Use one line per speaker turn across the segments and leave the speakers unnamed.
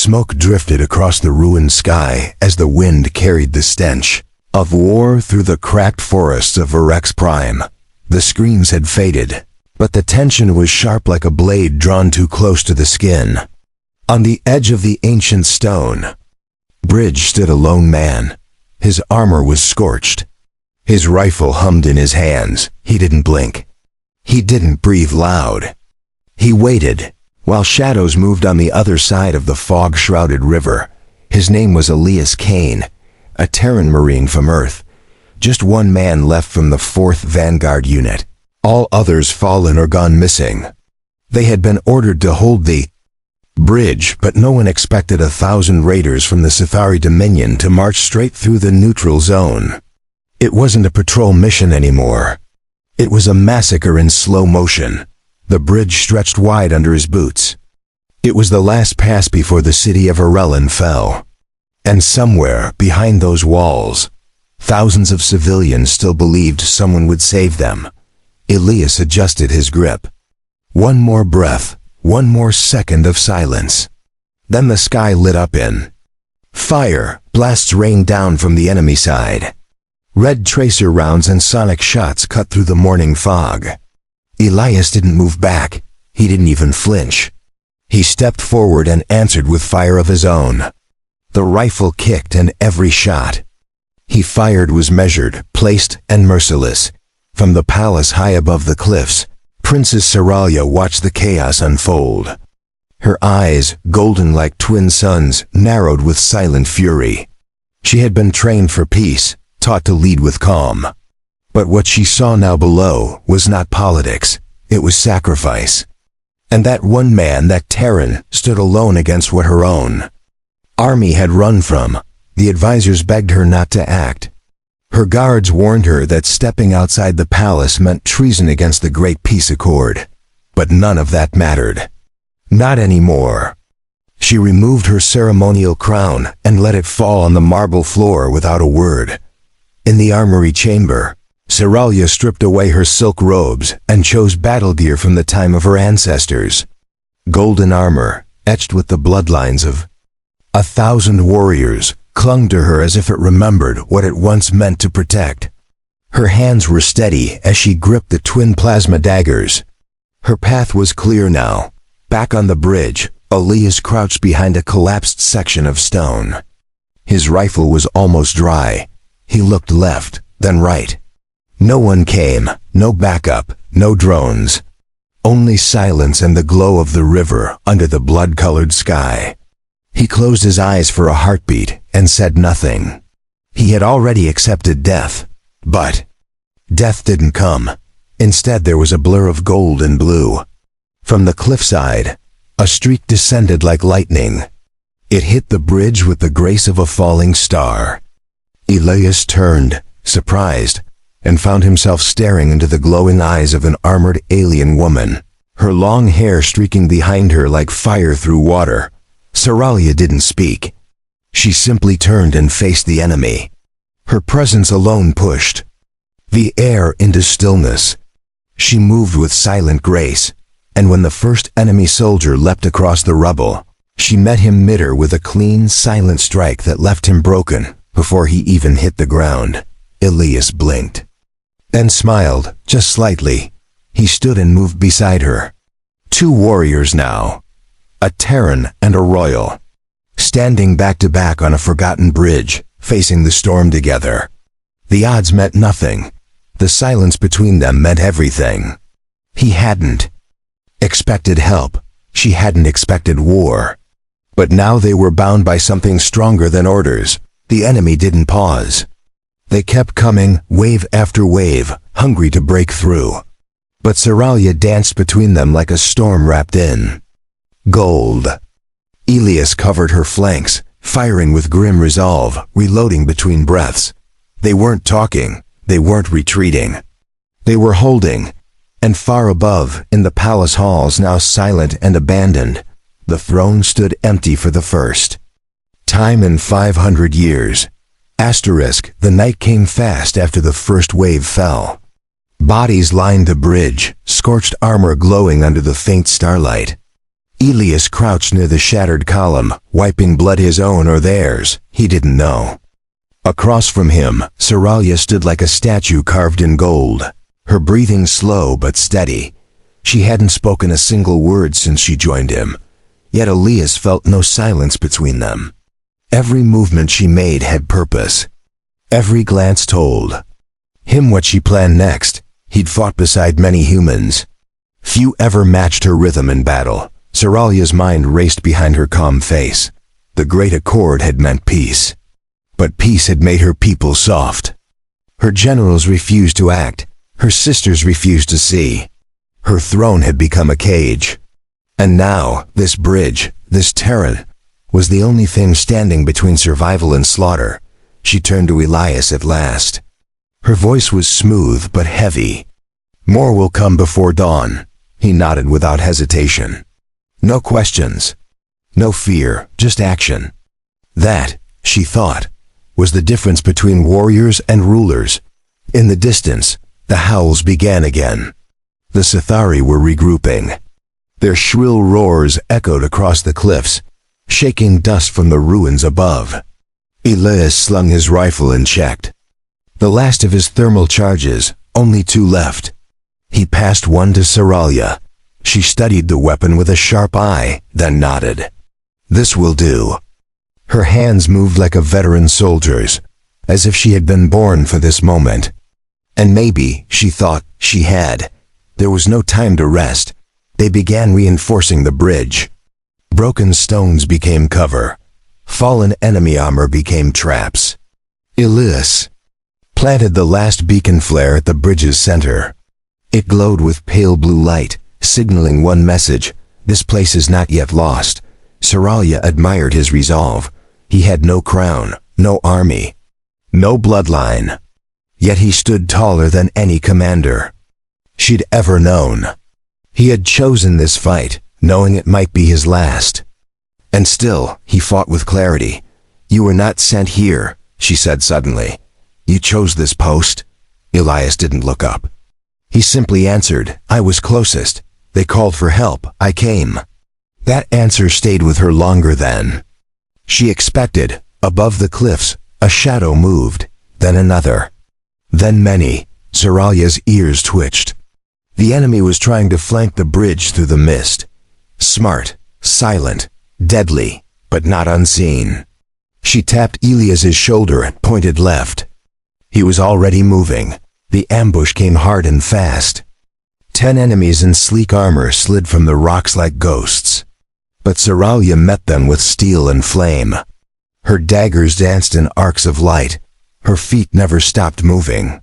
Smoke drifted across the ruined sky as the wind carried the stench of war through the cracked forests of Virex Prime. The screams had faded, but the tension was sharp like a blade drawn too close to the skin. On the edge of the ancient stone bridge stood a lone man. His armor was scorched. His rifle hummed in his hands. He didn't blink. He didn't breathe loud. He waited, while shadows moved on the other side of the fog-shrouded river. His name was Elias Kane, a Terran Marine from Earth. Just one man left from the 4th Vanguard Unit. All others fallen or gone missing. They had been ordered to hold the bridge, but no one expected 1,000 raiders from the Safari Dominion to march straight through the neutral zone. It wasn't a patrol mission anymore. It was a massacre in slow motion. The bridge stretched wide under his boots. It was the last pass before the city of Arellan fell. And somewhere behind those walls, thousands of civilians still believed someone would save them. Elias adjusted his grip. One more breath, one more second of silence. Then the sky lit up in fire. Blasts rained down from the enemy side. Red tracer rounds and sonic shots cut through the morning fog. Elias didn't move back. He didn't even flinch. He stepped forward and answered with fire of his own. The rifle kicked, and every shot he fired was measured, placed, and merciless. From the palace high above the cliffs, Princess Seralia watched the chaos unfold. Her eyes, golden like twin suns, narrowed with silent fury. She had been trained for peace, taught to lead with calm. But what she saw now below was not politics, it was sacrifice. And that one man, that Terran, stood alone against what her own army had run from. The advisors begged her not to act. Her guards warned her that stepping outside the palace meant treason against the Great Peace Accord. But none of that mattered. Not anymore. She removed her ceremonial crown and let it fall on the marble floor without a word. In the armory chamber, Seralia stripped away her silk robes and chose battle gear from the time of her ancestors. Golden armor, etched with the bloodlines of 1,000 warriors, clung to her as if it remembered what it once meant to protect. Her hands were steady as she gripped the twin plasma daggers. Her path was clear now. Back on the bridge, Elias crouched behind a collapsed section of stone. His rifle was almost dry. He looked left, then right. No one came, no backup, no drones. Only silence and the glow of the river under the blood-colored sky. He closed his eyes for a heartbeat and said nothing. He had already accepted death, but death didn't come. Instead, there was a blur of gold and blue. From the cliffside, a streak descended like lightning. It hit the bridge with the grace of a falling star. Elias turned, surprised, and found himself staring into the glowing eyes of an armored alien woman, her long hair streaking behind her like fire through water. Seralia didn't speak. She simply turned and faced the enemy. Her presence alone pushed the air into stillness. She moved with silent grace, and when the first enemy soldier leapt across the rubble, she met him midair with a clean, silent strike that left him broken before he even hit the ground. Elias blinked, then smiled, just slightly. He stood and moved beside her. Two warriors now, a Terran and a Royal, standing back to back on a forgotten bridge, facing the storm together. The odds meant nothing. The silence between them meant everything. He hadn't expected help. She hadn't expected war. But now they were bound by something stronger than orders. The enemy didn't pause. They kept coming, wave after wave, hungry to break through. But Seralia danced between them like a storm wrapped in gold. Elias covered her flanks, firing with grim resolve, reloading between breaths. They weren't talking. They weren't retreating. They were holding. And far above, in the palace halls now silent and abandoned, the throne stood empty for the first time in 500 years. Asterisk, the night came fast after the first wave fell. Bodies lined the bridge, scorched armor glowing under the faint starlight. Elias crouched near the shattered column, wiping blood his own or theirs, he didn't know. Across from him, Saralia stood like a statue carved in gold, her breathing slow but steady. She hadn't spoken a single word since she joined him, yet Elias felt no silence between them. Every movement she made had purpose. Every glance told him what she planned next. He'd fought beside many humans. Few ever matched her rhythm in battle. Saralia's mind raced behind her calm face. The great accord had meant peace. But peace had made her people soft. Her generals refused to act. Her sisters refused to see. Her throne had become a cage. And now, this bridge, this terrain, was the only thing standing between survival and slaughter. She turned to Elias at last. Her voice was smooth but heavy. "More will come before dawn." He nodded without hesitation. No questions. No fear, just action. That, she thought, was the difference between warriors and rulers. In the distance, the howls began again. The Sithari were regrouping. Their shrill roars echoed across the cliffs, shaking dust from the ruins above. Elias slung his rifle and checked. The last of his thermal charges, only 2 left. He passed one to Saralia. She studied the weapon with a sharp eye, then nodded. "This will do." Her hands moved like a veteran soldier's, as if she had been born for this moment. And maybe, she thought, she had. There was no time to rest. They began reinforcing the bridge. Broken stones became cover. Fallen enemy armor became traps. Elias planted the last beacon flare at the bridge's center. It glowed with pale blue light, signaling one message: this place is not yet lost. Saralia admired his resolve. He had no crown, no army, no bloodline. Yet he stood taller than any commander she'd ever known. He had chosen this fight, knowing it might be his last. And still, he fought with clarity. "You were not sent here," she said suddenly. "You chose this post." Elias didn't look up. He simply answered, "I was closest. They called for help. I came." That answer stayed with her longer than she expected. Above the cliffs, a shadow moved, then another, then many. Saralia's ears twitched. The enemy was trying to flank the bridge through the mist. Smart, silent, deadly, but not unseen. She tapped Elias's shoulder and pointed left. He was already moving. The ambush came hard and fast. 10 enemies in sleek armor slid from the rocks like ghosts. But Saralia met them with steel and flame. Her daggers danced in arcs of light. Her feet never stopped moving.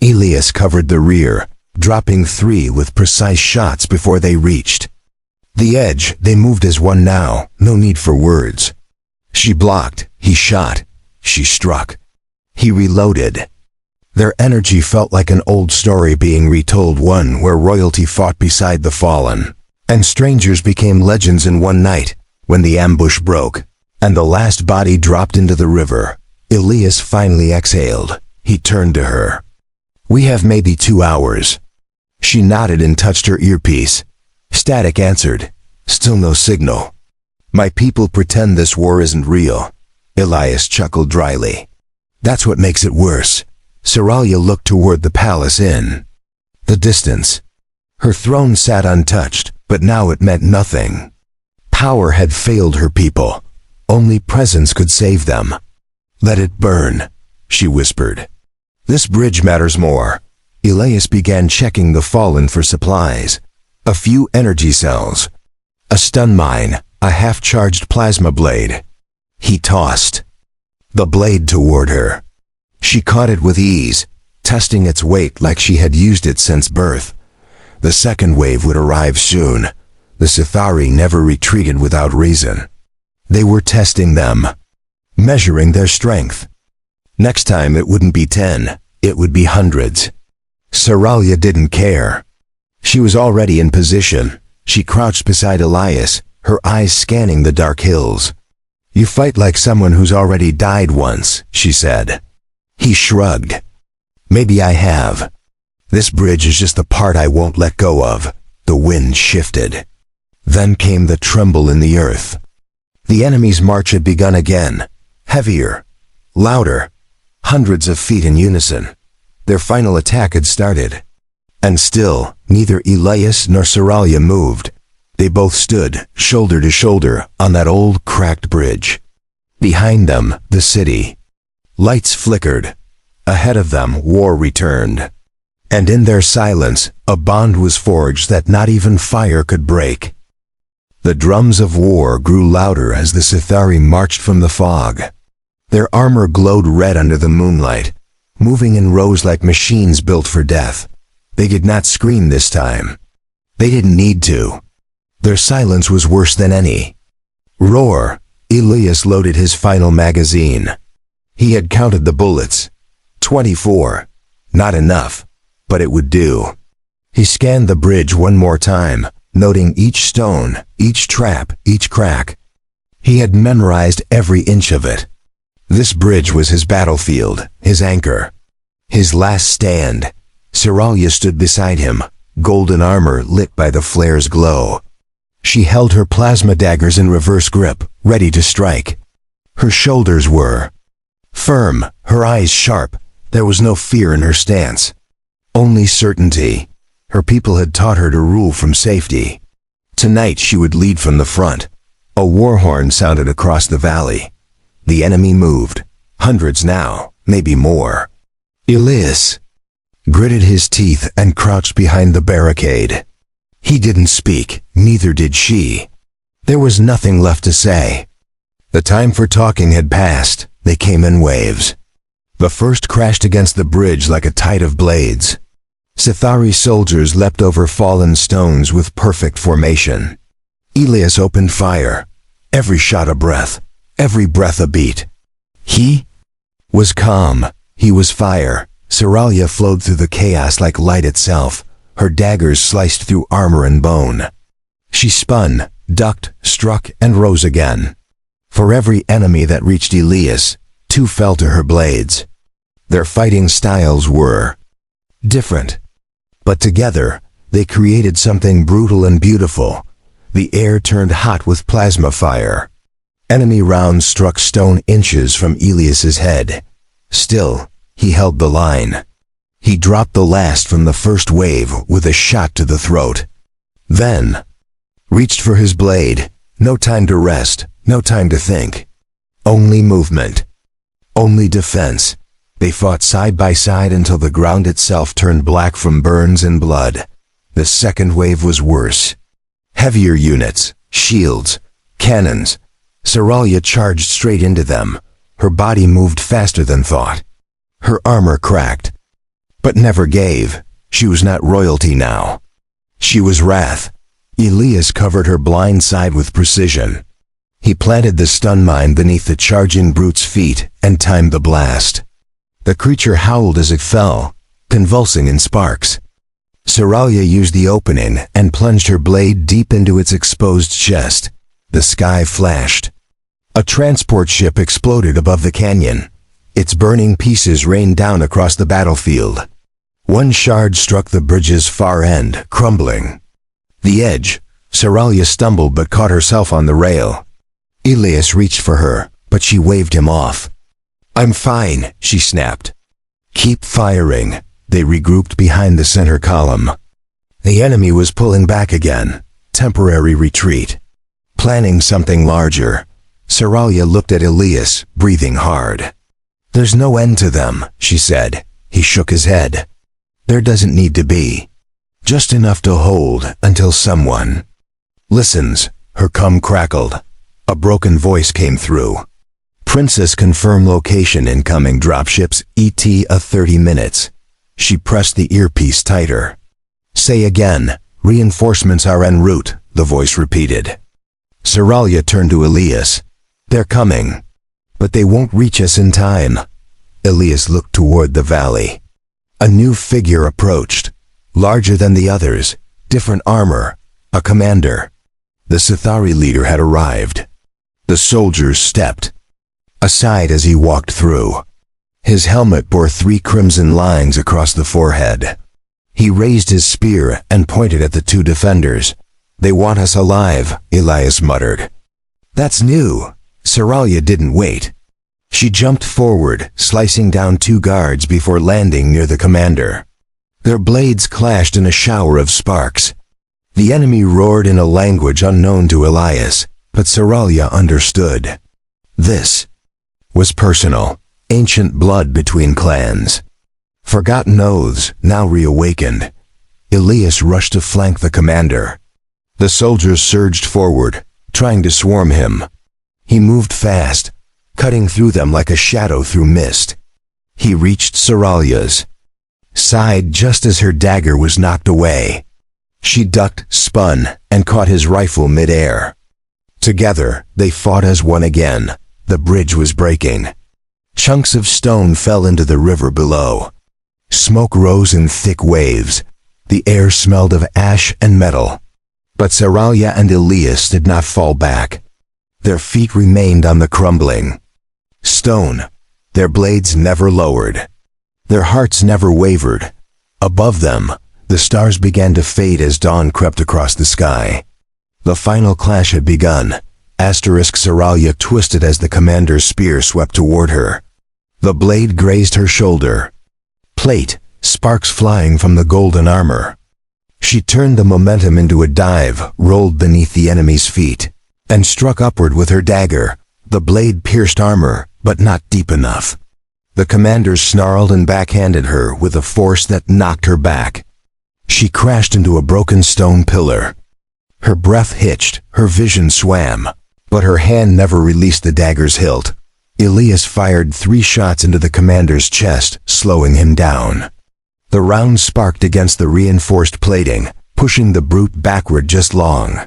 Elias covered the rear, dropping 3 with precise shots before they reached the edge. They moved as one now, no need for words. She blocked, he shot, she struck. He reloaded. Their energy felt like an old story being retold, one where royalty fought beside the fallen, and strangers became legends in one night. When the ambush broke, and the last body dropped into the river, Elias finally exhaled. He turned to her. "We have maybe 2 hours." She nodded and touched her earpiece. Static answered. Still no signal. "My people pretend this war isn't real." Elias chuckled dryly. "That's what makes it worse." Saralia looked toward the palace inn. The distance. Her throne sat untouched, but now it meant nothing. Power had failed her people. Only presence could save them. "Let it burn," she whispered. "This bridge matters more." Elias began checking the fallen for supplies. A few energy cells, a stun mine, a half-charged plasma blade. He tossed the blade toward her. She caught it with ease, testing its weight like she had used it since birth. The second wave would arrive soon. The Sithari never retreated without reason. They were testing them, measuring their strength. Next time it wouldn't be 10, it would be hundreds. Saralia didn't care. She was already in position. She crouched beside Elias, her eyes scanning the dark hills. "You fight like someone who's already died once," she said. He shrugged. "Maybe I have. This bridge is just the part I won't let go of." The wind shifted. Then came the tremble in the earth. The enemy's march had begun again, heavier, louder, hundreds of feet in unison. Their final attack had started. And still, neither Elias nor Saralia moved. They both stood, shoulder to shoulder, on that old, cracked bridge. Behind them, the city. Lights flickered. Ahead of them, war returned. And in their silence, a bond was forged that not even fire could break. The drums of war grew louder as the Sithari marched from the fog. Their armor glowed red under the moonlight, moving in rows like machines built for death. They did not scream this time. They didn't need to. Their silence was worse than any. Roar! Elias loaded his final magazine. He had counted the bullets. 24. Not enough, but it would do. He scanned the bridge one more time, noting each stone, each trap, each crack. He had memorized every inch of it. This bridge was his battlefield, his anchor. His last stand. Saralia stood beside him, golden armor lit by the flare's glow. She held her plasma daggers in reverse grip, ready to strike. Her shoulders were firm, her eyes sharp. There was no fear in her stance. Only certainty. Her people had taught her to rule from safety. Tonight she would lead from the front. A war horn sounded across the valley. The enemy moved. Hundreds now, maybe more. Elias gritted his teeth and crouched behind the barricade. He didn't speak, neither did she. There was nothing left to say. The time for talking had passed. They came in waves. The first crashed against the bridge like a tide of blades. Sithari soldiers leapt over fallen stones with perfect formation. Elias opened fire. Every shot a breath, every breath a beat. He was calm. He was fire. Saralia flowed through the chaos like light itself. Her daggers sliced through armor and bone. She spun, ducked, struck, and rose again. For every enemy that reached Elias, 2 fell to her blades. Their fighting styles were different. But together, they created something brutal and beautiful. The air turned hot with plasma fire. Enemy rounds struck stone inches from Elias's head. Still, he held the line. He dropped the last from the first wave with a shot to the throat. Then, reached for his blade. No time to rest, no time to think. Only movement. Only defense. They fought side by side until the ground itself turned black from burns and blood. The second wave was worse. Heavier units, shields, cannons. Saralia charged straight into them. Her body moved faster than thought. Her armor cracked. But never gave. She was not royalty now. She was wrath. Elias covered her blind side with precision. He planted the stun mine beneath the charging brute's feet and timed the blast. The creature howled as it fell, convulsing in sparks. Saralia used the opening and plunged her blade deep into its exposed chest. The sky flashed. A transport ship exploded above the canyon. Its burning pieces rained down across the battlefield. One shard struck the bridge's far end, crumbling. The edge. Saralia stumbled but caught herself on the rail. Elias reached for her, but she waved him off. "I'm fine," she snapped. "Keep firing." They regrouped behind the center column. The enemy was pulling back again. Temporary retreat. Planning something larger. Saralia looked at Elias, breathing hard. "There's no end to them," she said. He shook his head. "There doesn't need to be. Just enough to hold until someone listens." Her cum crackled. A broken voice came through. "Princess, confirm location incoming dropships ETA 30 minutes. She pressed the earpiece tighter. "Say again, reinforcements are en route," the voice repeated. Saralia turned to Elias. "They're coming. But they won't reach us in time." Elias looked toward the valley. A new figure approached. Larger than the others, different armor, a commander. The Sithari leader had arrived. The soldiers stepped aside as he walked through. His helmet bore 3 crimson lines across the forehead. He raised his spear and pointed at the 2 defenders. "They want us alive," Elias muttered. "That's new." Saralia didn't wait. She jumped forward, slicing down 2 guards before landing near the commander. Their blades clashed in a shower of sparks. The enemy roared in a language unknown to Elias, but Saralia understood. This was personal, ancient blood between clans. Forgotten oaths, now reawakened. Elias rushed to flank the commander. The soldiers surged forward, trying to swarm him. He moved fast, cutting through them like a shadow through mist. He reached Saralia's side just as her dagger was knocked away. She ducked, spun, and caught his rifle mid-air. Together, they fought as one again. The bridge was breaking. Chunks of stone fell into the river below. Smoke rose in thick waves. The air smelled of ash and metal. But Saralia and Elias did not fall back. Their feet remained on the crumbling stone. Their blades never lowered. Their hearts never wavered. Above them, the stars began to fade as dawn crept across the sky. The final clash had begun. Saralia twisted as the commander's spear swept toward her. The blade grazed her shoulder. Plate, sparks flying from the golden armor. She turned the momentum into a dive, rolled beneath the enemy's feet, and struck upward with her dagger. The blade pierced armor, but not deep enough. The commander snarled and backhanded her with a force that knocked her back. She crashed into a broken stone pillar. Her breath hitched, her vision swam, but her hand never released the dagger's hilt. Elias fired 3 shots into the commander's chest, slowing him down. The round sparked against the reinforced plating, pushing the brute backward just long.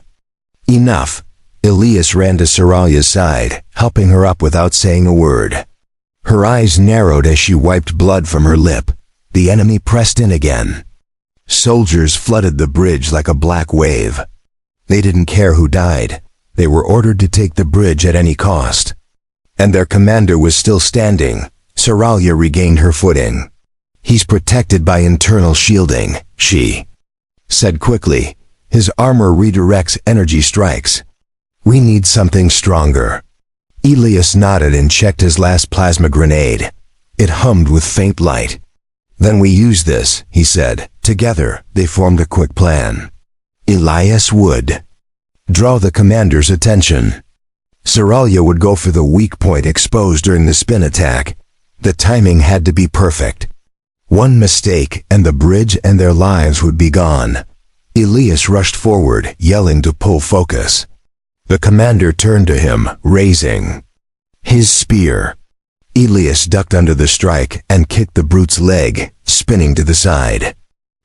Enough. Elias ran to Saralia's side, helping her up without saying a word. Her eyes narrowed as she wiped blood from her lip. The enemy pressed in again. Soldiers flooded the bridge like a black wave. They didn't care who died. They were ordered to take the bridge at any cost. And their commander was still standing. Saralia regained her footing. "He's protected by internal shielding," she said quickly. "His armor redirects energy strikes. We need something stronger." Elias nodded and checked his last plasma grenade. It hummed with faint light. "Then we use this," he said. Together, they formed a quick plan. Elias would draw the commander's attention. Saralia would go for the weak point exposed during the spin attack. The timing had to be perfect. One mistake, and the bridge and their lives would be gone. Elias rushed forward, yelling to pull focus. The commander turned to him, raising his spear. Elias ducked under the strike and kicked the brute's leg, spinning to the side.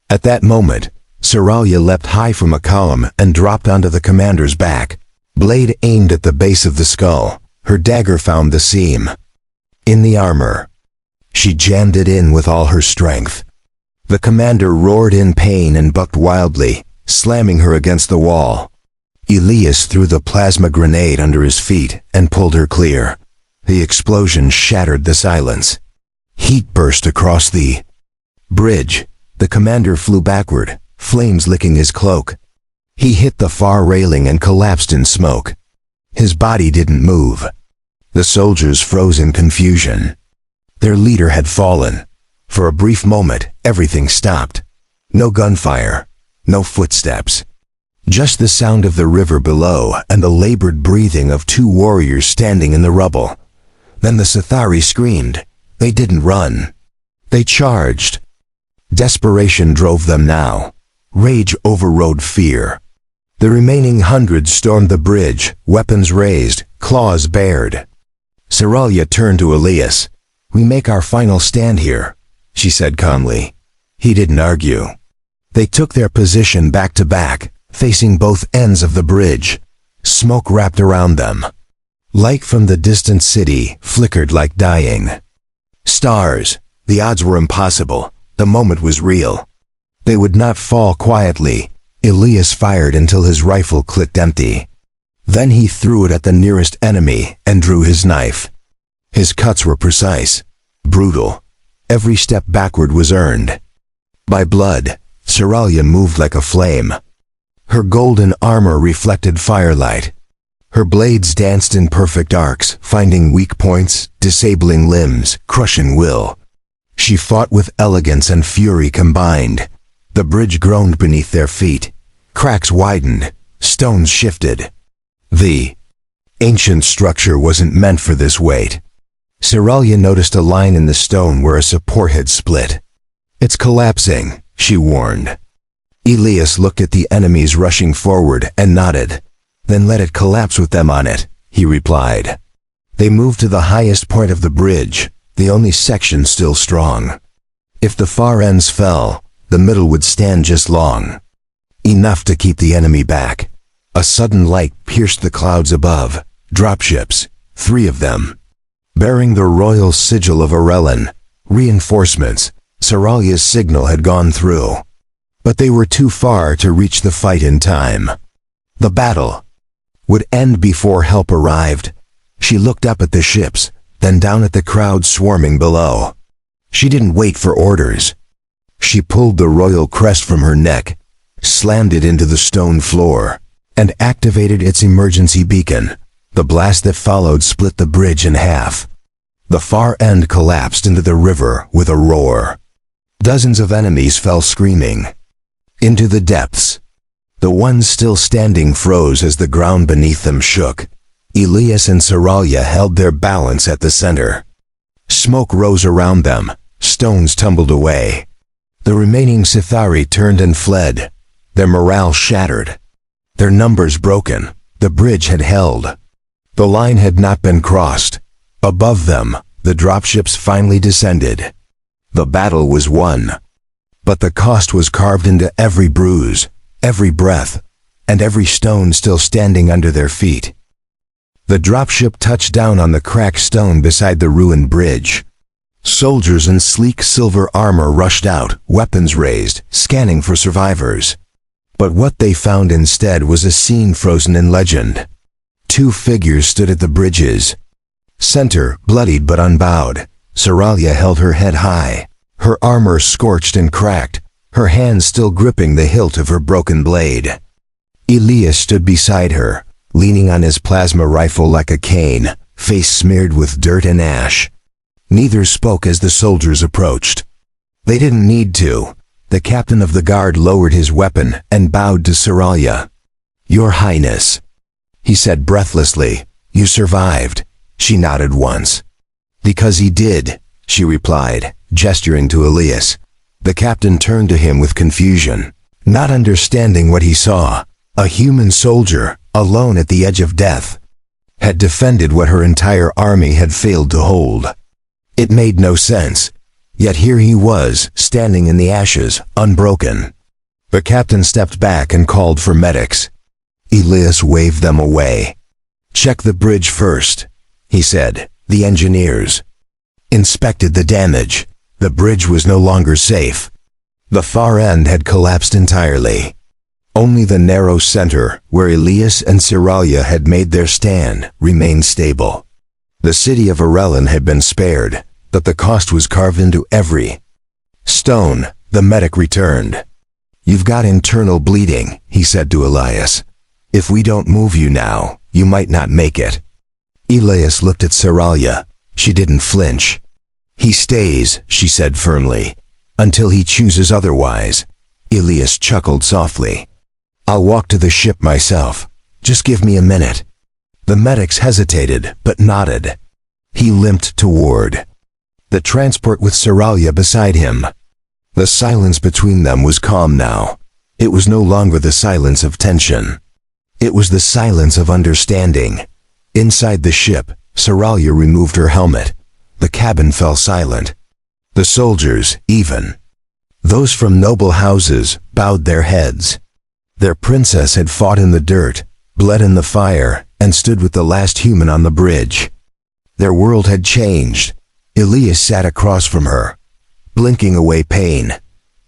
At that moment, Saralia leapt high from a column and dropped onto the commander's back. Blade aimed at the base of the skull. Her dagger found the seam in the armor. She jammed it in with all her strength. The commander roared in pain and bucked wildly, slamming her against the wall. Elias threw the plasma grenade under his feet and pulled her clear. The explosion shattered the silence. Heat burst across the bridge. The commander flew backward, flames licking his cloak. He hit the far railing and collapsed in smoke. His body didn't move. The soldiers froze in confusion. Their leader had fallen. For a brief moment, everything stopped. No gunfire, no footsteps. Just the sound of the river below and the labored breathing of 2 warriors standing in the rubble. Then the Sithari screamed. They didn't run. They charged. Desperation drove them now. Rage overrode fear. The remaining hundreds stormed the bridge, weapons raised, claws bared. Saralia turned to Elias. "We make our final stand here," she said calmly. He didn't argue. They took their position back to back, facing both ends of the bridge. Smoke wrapped around them. Light from the distant city flickered like dying stars. The odds were impossible. The moment was real. They would not fall quietly. Elias fired until his rifle clicked empty. Then he threw it at the nearest enemy and drew his knife. His cuts were precise, brutal. Every step backward was earned by blood. Saralia moved like a flame. Her golden armor reflected firelight. Her blades danced in perfect arcs, finding weak points, disabling limbs, crushing will. She fought with elegance and fury combined. The bridge groaned beneath their feet. Cracks widened. Stones shifted. The ancient structure wasn't meant for this weight. Seralia noticed a line in the stone where a support had split. "It's collapsing," she warned. Elias looked at the enemies rushing forward and nodded. "Then let it collapse with them on it," he replied. They moved to the highest point of the bridge, the only section still strong. If the far ends fell, the middle would stand just long enough to keep the enemy back. A sudden light pierced the clouds above. Dropships, 3 of them, bearing the royal sigil of Arellan. Reinforcements. Seralia's signal had gone through. But they were too far to reach the fight in time. The battle would end before help arrived. She looked up at the ships, then down at the crowd swarming below. She didn't wait for orders. She pulled the royal crest from her neck, slammed it into the stone floor, and activated its emergency beacon. The blast that followed split the bridge in half. The far end collapsed into the river with a roar. Dozens of enemies fell screaming into the depths. The ones still standing froze as the ground beneath them shook. Elias and Seralia held their balance at the center. Smoke rose around them. Stones tumbled away. The remaining Sithari turned and fled, their morale shattered, their numbers broken. The bridge had held. The line had not been crossed. Above them, the dropships finally descended. The battle was won. But the cost was carved into every bruise, every breath, and every stone still standing under their feet. The dropship touched down on the cracked stone beside the ruined bridge. Soldiers in sleek silver armor rushed out, weapons raised, scanning for survivors. But what they found instead was a scene frozen in legend. 2 figures stood at the bridge's center, bloodied but unbowed. Seralia held her head high, her armor scorched and cracked, her hands still gripping the hilt of her broken blade. Elias stood beside her, leaning on his plasma rifle like a cane, face smeared with dirt and ash. Neither spoke as the soldiers approached. They didn't need to. The captain of the guard lowered his weapon and bowed to Seralia. "Your Highness," he said breathlessly. "You survived." She nodded once. "Because he did," she replied, gesturing to Elias. The captain turned to him with confusion, not understanding what he saw. A human soldier, alone at the edge of death, had defended what her entire army had failed to hold. It made no sense. Yet here he was, standing in the ashes, unbroken. The captain stepped back and called for medics. Elias waved them away. "Check the bridge first," he said. The engineers inspected the damage. The bridge was no longer safe. The far end had collapsed entirely. Only the narrow center, where Elias and Seralia had made their stand, remained stable. The city of Arellan had been spared, but the cost was carved into every stone. The medic returned. "You've got internal bleeding," he said to Elias. "If we don't move you now, you might not make it." Elias looked at Seralia. She didn't flinch. "He stays," she said firmly, "until he chooses otherwise." Elias chuckled softly. "I'll walk to the ship myself. Just give me a minute." The medics hesitated, but nodded. He limped toward the transport with Seralia beside him. The silence between them was calm now. It was no longer the silence of tension. It was the silence of understanding. Inside the ship, Seralia removed her helmet. The cabin fell silent. The soldiers, even those from noble houses, bowed their heads. Their princess had fought in the dirt, bled in the fire, and stood with the last human on the bridge. Their world had changed. Elias sat across from her, blinking away pain.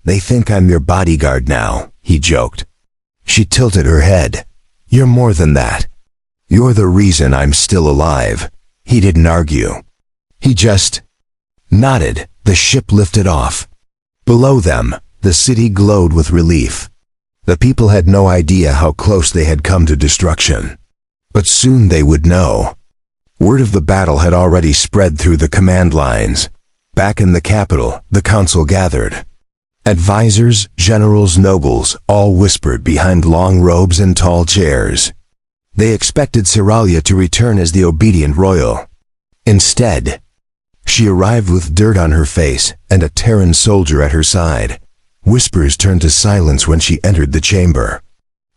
"They think I'm your bodyguard now," he joked. She tilted her head. "You're more than that. You're the reason I'm still alive." He didn't argue. He just nodded. The ship lifted off. Below them, the city glowed with relief. The people had no idea how close they had come to destruction. But soon they would know. Word of the battle had already spread through the command lines. Back in the capital, the council gathered. Advisors, generals, nobles, all whispered behind long robes and tall chairs. They expected Seralia to return as the obedient royal. Instead, she arrived with dirt on her face and a Terran soldier at her side. Whispers turned to silence when she entered the chamber.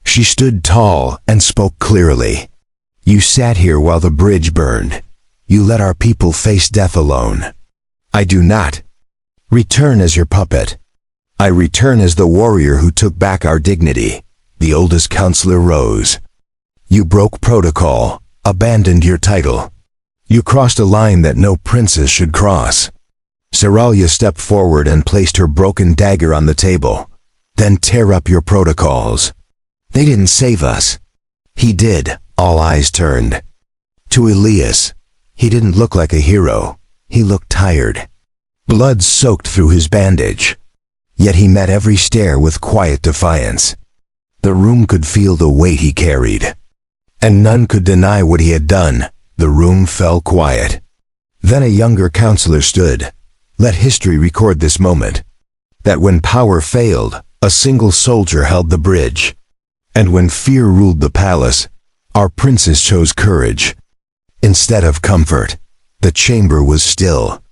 She stood tall and spoke clearly. "You sat here while the bridge burned. You let our people face death alone. I do not return as your puppet. I return as the warrior who took back our dignity." The oldest counselor rose. "You broke protocol, abandoned your title. You crossed a line that no princess should cross." Seralia stepped forward and placed her broken dagger on the table. "Then tear up your protocols. They didn't save us." "He did." All eyes turned to Elias. He didn't look like a hero. He looked tired. Blood soaked through his bandage. Yet he met every stare with quiet defiance. The room could feel the weight he carried. And none could deny what he had done. The room fell quiet. Then a younger counselor stood. "Let history record this moment. That when power failed, a single soldier held the bridge. And when fear ruled the palace, our princess chose courage. Instead of comfort." The chamber was still.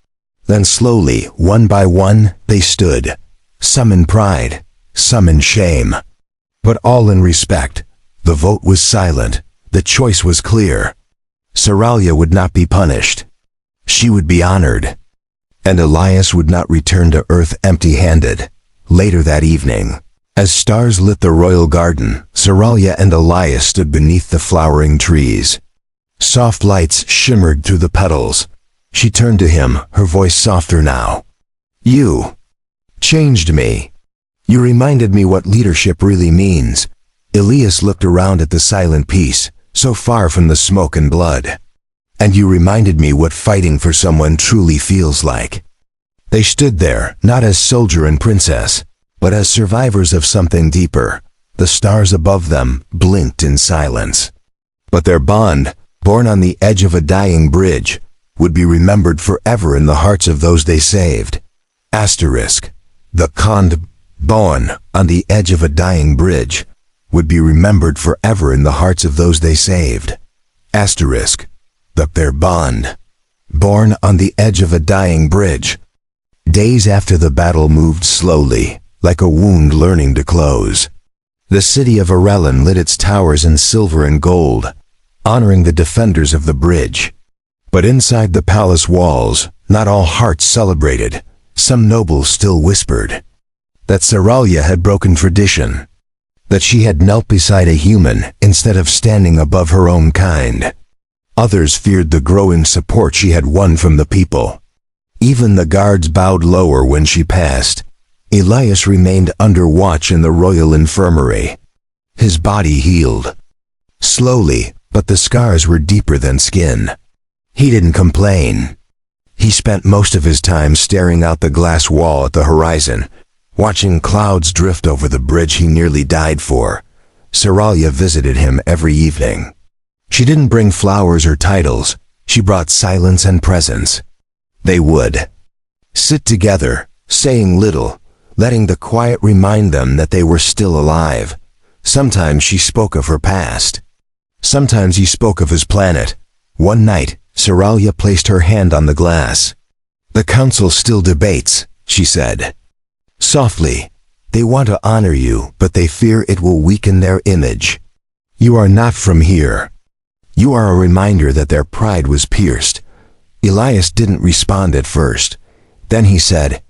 Then slowly, one by one, they stood. Some in pride, some in shame. But all in respect. The vote was silent. The choice was clear. Seralia would not be punished. She would be honored. And Elias would not return to Earth empty-handed. Later that evening, as stars lit the royal garden, Seralia and Elias stood beneath the flowering trees. Soft lights shimmered through the petals. She turned to him, her voice softer now. "You changed me. You reminded me what leadership really means." Elias looked around at the silent peace, so far from the smoke and blood. "And you reminded me what fighting for someone truly feels like." They stood there, not as soldier and princess, but as survivors of something deeper. The stars above them blinked in silence. But their bond, born on the edge of a dying bridge, would be remembered forever in the hearts of those they saved. Asterisk. The bond, born on the edge of a dying bridge, would be remembered forever in the hearts of those they saved. Asterisk. Their bond, born on the edge of a dying bridge. Days after the battle moved slowly, like a wound learning to close. The city of Arellan lit its towers in silver and gold, honoring the defenders of the bridge. But inside the palace walls, not all hearts celebrated. Some nobles still whispered that Seralia had broken tradition, that she had knelt beside a human instead of standing above her own kind. Others feared the growing support she had won from the people. Even the guards bowed lower when she passed. Elias remained under watch in the royal infirmary. His body healed slowly, but the scars were deeper than skin. He didn't complain. He spent most of his time staring out the glass wall at the horizon, watching clouds drift over the bridge he nearly died for. Seralia visited him every evening. She didn't bring flowers or titles. She brought silence and presence. They would sit together, saying little, letting the quiet remind them that they were still alive. Sometimes she spoke of her past. Sometimes he spoke of his planet. One night, Seralia placed her hand on the glass. "The council still debates," she said. Softly, "They want to honor you, but they fear it will weaken their image. You are not from here. You are a reminder that their pride was pierced." Elias didn't respond at first. Then he said,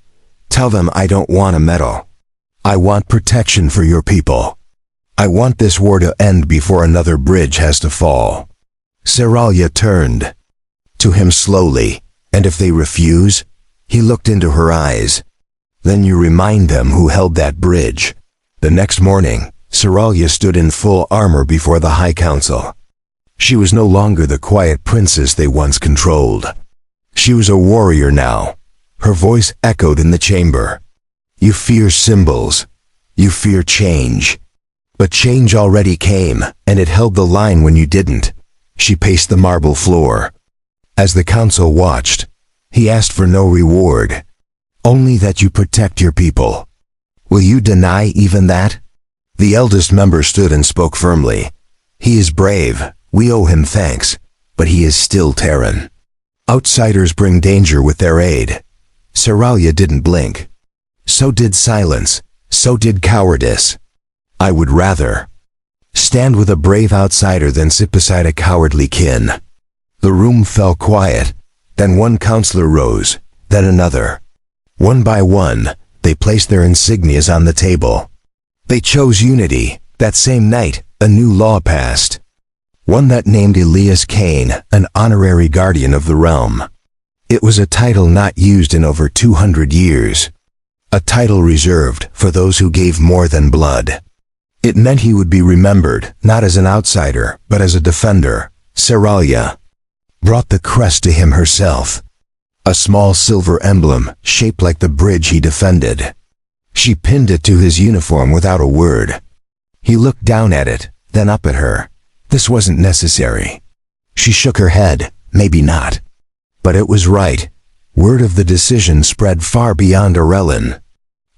"Tell them I don't want a medal. I want protection for your people. I want this war to end before another bridge has to fall." Seralia turned to him slowly, "And if they refuse?" He looked into her eyes. "Then you remind them who held that bridge." The next morning, Seralia stood in full armor before the High Council. She was no longer the quiet princess they once controlled. She was a warrior now. Her voice echoed in the chamber. "You fear symbols. You fear change. But change already came, and it held the line when you didn't. She paced the marble floor. As the council watched, he asked for no reward, only that you protect your people. Will you deny even that? The eldest member stood and spoke firmly. He is brave, we owe him thanks, but he is still Terran. Outsiders bring danger with their aid. Seralia didn't blink. So did silence, so did cowardice. I would rather stand with a brave outsider than sit beside a cowardly kin. The room fell quiet. Then one counselor rose, then another. One by one, they placed their insignias on the table. They chose unity. That same night, a new law passed. One that named Elias Kane an honorary guardian of the realm. It was a title not used in over 200 years. A title reserved for those who gave more than blood. It meant he would be remembered, not as an outsider, but as a defender. Seralia brought the crest to him herself. A small silver emblem, shaped like the bridge he defended. She pinned it to his uniform without a word. He looked down at it, then up at her. This wasn't necessary. She shook her head, maybe not. But it was right. Word of the decision spread far beyond Arellan.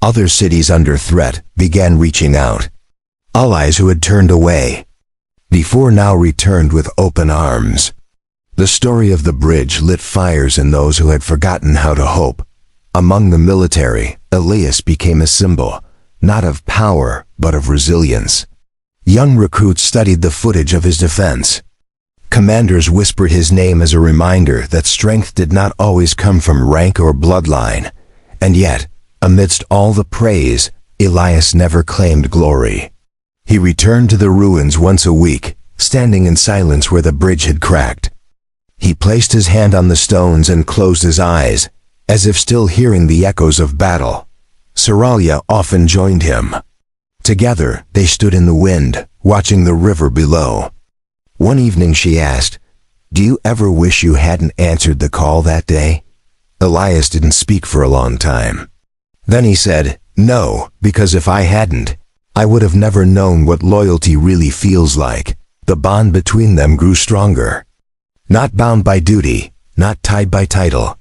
Other cities under threat began reaching out. Allies who had turned away, before now returned with open arms. The story of the bridge lit fires in those who had forgotten how to hope. Among the military, Elias became a symbol, not of power, but of resilience. Young recruits studied the footage of his defense. Commanders whispered his name as a reminder that strength did not always come from rank or bloodline. And yet, amidst all the praise, Elias never claimed glory. He returned to the ruins once a week, standing in silence where the bridge had cracked. He placed his hand on the stones and closed his eyes, as if still hearing the echoes of battle. Seralia often joined him. Together, they stood in the wind, watching the river below. One evening she asked, "Do you ever wish you hadn't answered the call that day?" Elias didn't speak for a long time. Then he said, "No, because if I hadn't, I would have never known what loyalty really feels like." The bond between them grew stronger. Not bound by duty, not tied by title,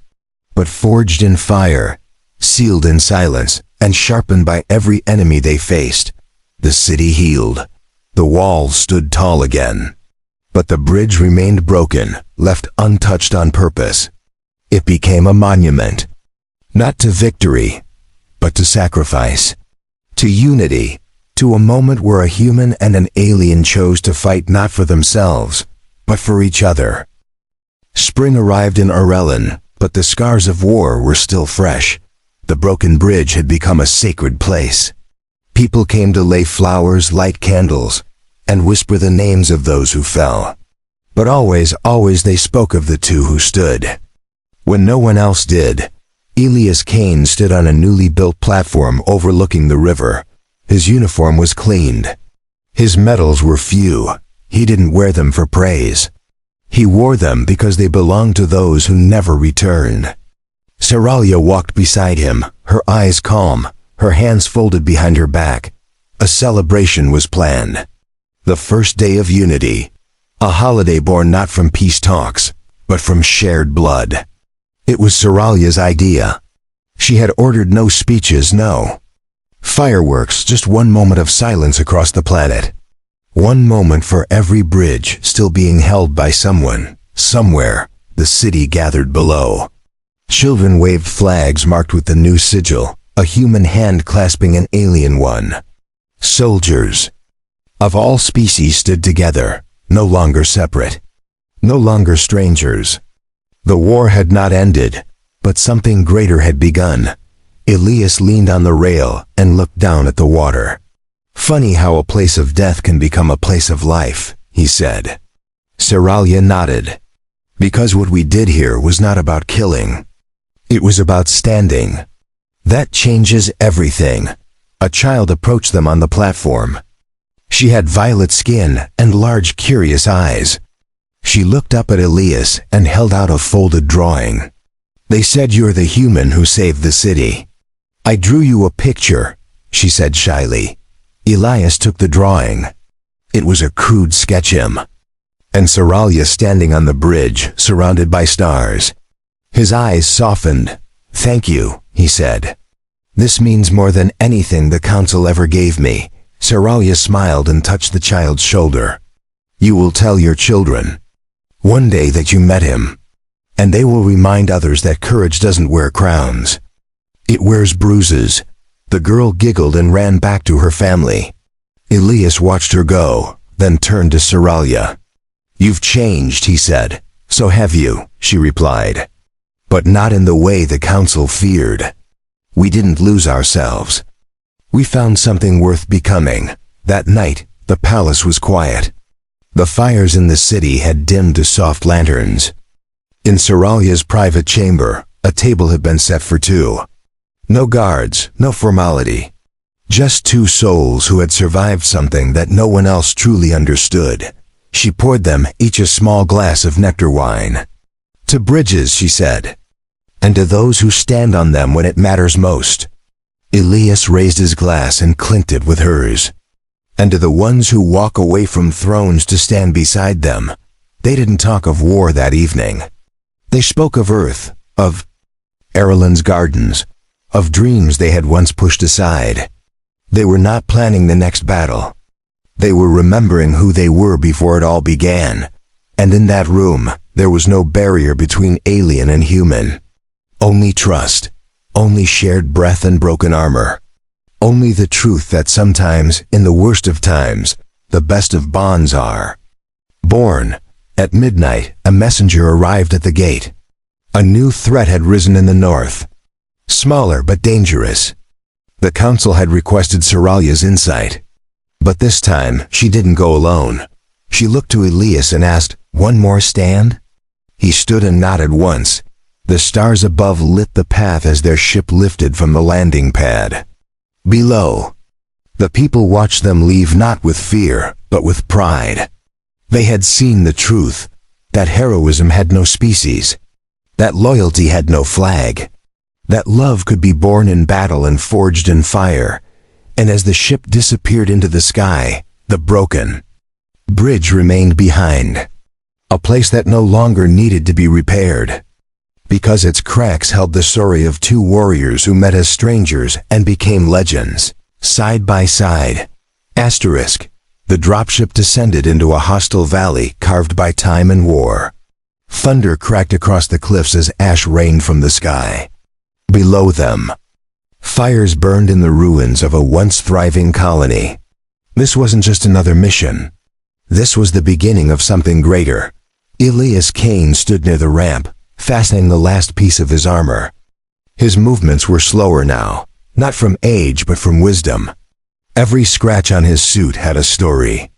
but forged in fire, sealed in silence, and sharpened by every enemy they faced. The city healed. The walls stood tall again. But the bridge remained broken, left untouched on purpose. It became a monument, not to victory, but to sacrifice, to unity, to a moment where a human and an alien chose to fight not for themselves, but for each other. Spring arrived in Arellan, but the scars of war were still fresh. The broken bridge had become a sacred place. People came to lay flowers, light candles, and whisper the names of those who fell. But always they spoke of the two who stood. When no one else did, Elias Kane stood on a newly built platform overlooking the river. His uniform was cleaned. His medals were few. He didn't wear them for praise. He wore them because they belonged to those who never returned. Seralia walked beside him, her eyes calm, her hands folded behind her back. A celebration was planned. The first day of unity. A holiday born not from peace talks, but from shared blood. It was Seralia's idea. She had ordered no speeches, no fireworks, just one moment of silence across the planet. One moment for every bridge still being held by someone, somewhere. The city gathered below. Children waved flags marked with the new sigil, a human hand clasping an alien one. Soldiers of all species stood together, no longer separate, no longer strangers. The war had not ended, but something greater had begun. Elias leaned on the rail and looked down at the water. "Funny how a place of death can become a place of life," he said. Seralia nodded. "Because what we did here was not about killing. It was about standing. That changes everything." A child approached them on the platform. She had violet skin and large, curious eyes. She looked up at Elias and held out a folded drawing. "They said you're the human who saved the city. I drew you a picture," she said shyly. Elias took the drawing. It was a crude sketch-him. And Saralia standing on the bridge, surrounded by stars. His eyes softened. "Thank you," he said. "This means more than anything the council ever gave me." Saralia smiled and touched the child's shoulder. "You will tell your children one day that you met him, and they will remind others that courage doesn't wear crowns. It wears bruises." The girl giggled and ran back to her family. Elias watched her go, then turned to Saralia. "You've changed," he said. "So have you," she replied. "But not in the way the council feared. We didn't lose ourselves. We found something worth becoming." That night, the palace was quiet. The fires in the city had dimmed to soft lanterns. In Saralia's private chamber, a table had been set for two. No guards, no formality. Just two souls who had survived something that no one else truly understood. She poured them each a small glass of nectar wine. "To bridges," she said, "and to those who stand on them when it matters most." Elias raised his glass and clinked it with hers. "And to the ones who walk away from thrones to stand beside them." They didn't talk of war that evening. They spoke of Earth, of Erlen's gardens, of dreams they had once pushed aside. They were not planning the next battle. They were remembering who they were before it all began. And in that room, there was no barrier between alien and human. Only trust. Only shared breath and broken armor. Only the truth that sometimes, in the worst of times, the best of bonds are born. At midnight, a messenger arrived at the gate. A new threat had risen in the north. Smaller but dangerous. The council had requested Saralia's insight. But this time, she didn't go alone. She looked to Elias and asked, "One more stand?" He stood and nodded once. The stars above lit the path as their ship lifted from the landing pad. Below, the people watched them leave not with fear, but with pride. They had seen the truth, that heroism had no species, that loyalty had no flag, that love could be born in battle and forged in fire. And as the ship disappeared into the sky, the broken bridge remained behind, a place that no longer needed to be repaired, because its cracks held the story of two warriors who met as strangers and became legends, side by side. Asterisk. The dropship descended into a hostile valley carved by time and war. Thunder cracked across the cliffs as ash rained from the sky. Below them, fires burned in the ruins of a once thriving colony. This wasn't just another mission. This was the beginning of something greater. Elias Kane stood near the ramp, fastening the last piece of his armor. His movements were slower now, not from age but from wisdom. Every scratch on his suit had a story.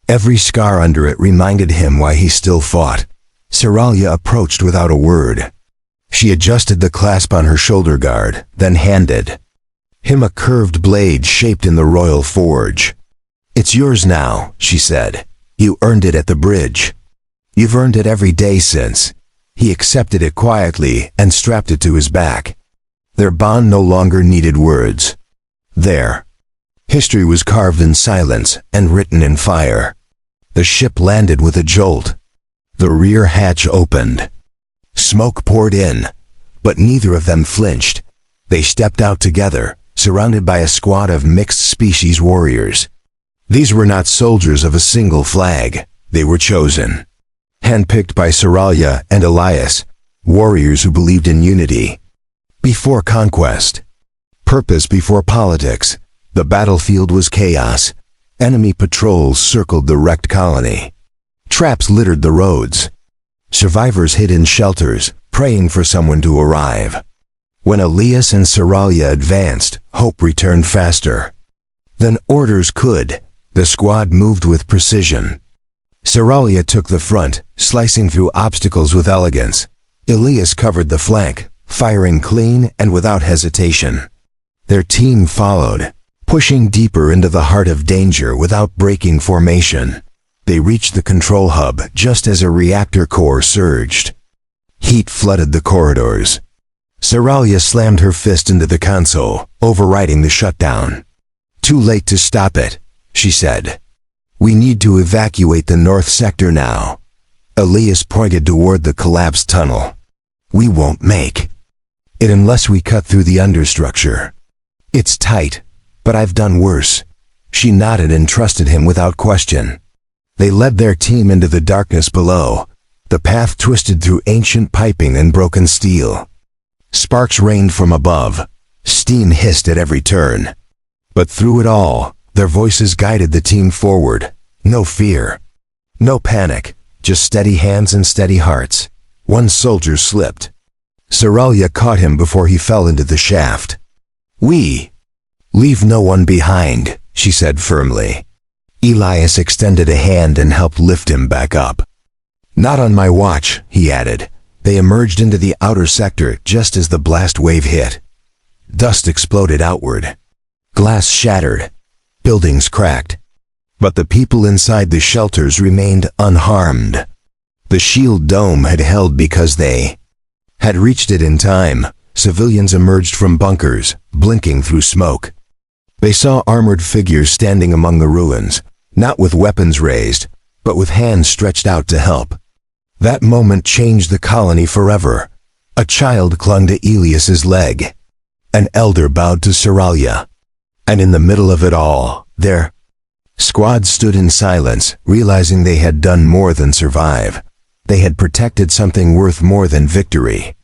Every scar under it reminded him why he still fought. Saralia approached without a word. She adjusted the clasp on her shoulder guard, then handed him a curved blade shaped in the royal forge. "It's yours now," she said. "You earned it at the bridge. You've earned it every day since." He accepted it quietly and strapped it to his back. Their bond no longer needed words. There, history was carved in silence and written in fire. The ship landed with a jolt. The rear hatch opened. Smoke poured in, but neither of them flinched. They stepped out together, surrounded by a squad of mixed-species warriors. These were not soldiers of a single flag. They were chosen. Handpicked by Saralia and Elias, warriors who believed in unity before conquest, purpose before politics. The battlefield was chaos. Enemy patrols circled the wrecked colony. Traps littered the roads. Survivors hid in shelters, praying for someone to arrive. When Elias and Saralia advanced, hope returned faster than orders could. The squad moved with precision. Saralia took the front, slicing through obstacles with elegance. Elias covered the flank, firing clean and without hesitation. Their team followed, pushing deeper into the heart of danger without breaking formation. They reached the control hub just as a reactor core surged. Heat flooded the corridors. Saralia slammed her fist into the console, overriding the shutdown. Too late to stop it. she said. "We need to evacuate the north sector now." Elias pointed toward the collapsed tunnel. "We won't make it unless we cut through the understructure. It's tight, but I've done worse." She nodded and trusted him without question. They led their team into the darkness below. The path twisted through ancient piping and broken steel. Sparks rained from above. Steam hissed at every turn. But through it all, their voices guided the team forward. No fear. No panic. Just steady hands and steady hearts. One soldier slipped. Saralia caught him before he fell into the shaft. "We leave no one behind," she said firmly. Elias extended a hand and helped lift him back up. "Not on my watch," he added. They emerged into the outer sector just as the blast wave hit. Dust exploded outward. Glass shattered. Buildings cracked. But the people inside the shelters remained unharmed. The shield dome had held because they had reached it in time. Civilians emerged from bunkers, blinking through smoke. They saw armored figures standing among the ruins, not with weapons raised, but with hands stretched out to help. That moment changed the colony forever. A child clung to Elias's leg. An elder bowed to Saralia. And in the middle of it all, their squad stood in silence, realizing they had done more than survive. They had protected something worth more than victory.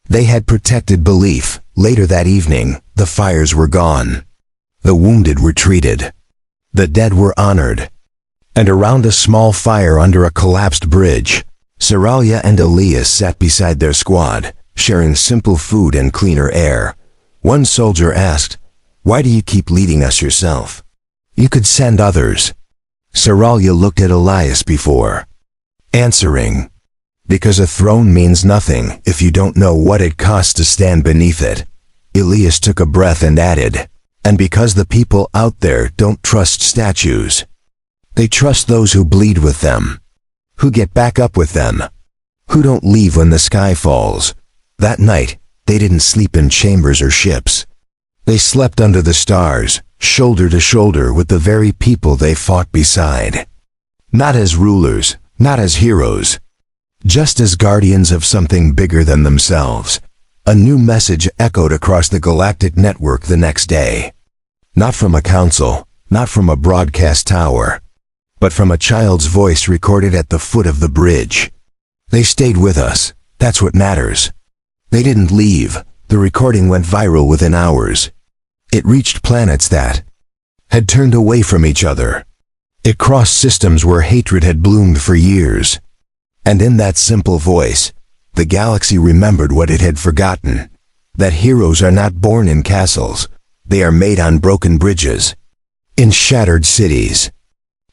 They had protected belief. Later that evening, the fires were gone. The wounded were treated. The dead were honored. And around a small fire under a collapsed bridge, Saralia and Elias sat beside their squad, sharing simple food and cleaner air. One soldier asked, "Why do you keep leading us yourself? You could send others." Saralia looked at Elias before answering, "Because a throne means nothing if you don't know what it costs to stand beneath it." Elias took a breath and added, "And because the people out there don't trust statues. They trust those who bleed with them, who get back up with them, who don't leave when the sky falls." That night, they didn't sleep in chambers or ships. They slept under the stars, shoulder to shoulder with the very people they fought beside. Not as rulers, not as heroes, just as guardians of something bigger than themselves. A new message echoed across the galactic network the next day. Not from a council, not from a broadcast tower, but from a child's voice recorded at the foot of the bridge. "They stayed with us. That's what matters. They didn't leave." The recording went viral within hours. It reached planets that had turned away from each other. It crossed systems where hatred had bloomed for years. And in that simple voice, the galaxy remembered what it had forgotten. That heroes are not born in castles. They are made on broken bridges, in shattered cities,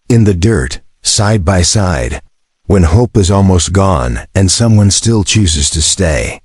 in the dirt, side by side, when hope is almost gone and someone still chooses to stay.